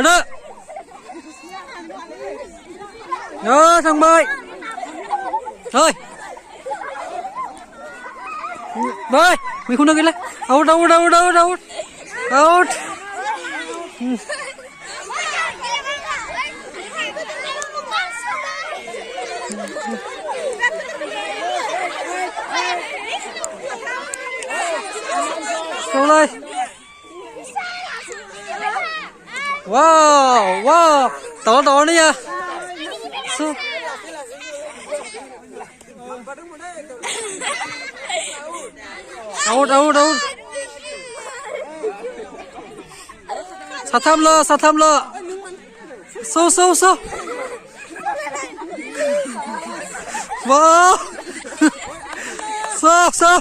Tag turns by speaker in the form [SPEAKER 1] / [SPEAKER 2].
[SPEAKER 1] Đó. Đó thằng bơi. Thôi. Bơi, mình không được cái này. Out out out out out. Out. Xuống đây. Wow, wow. To to đấy nha. Xuống. Out out out. 사탐러. 쏘. 와. 쏘.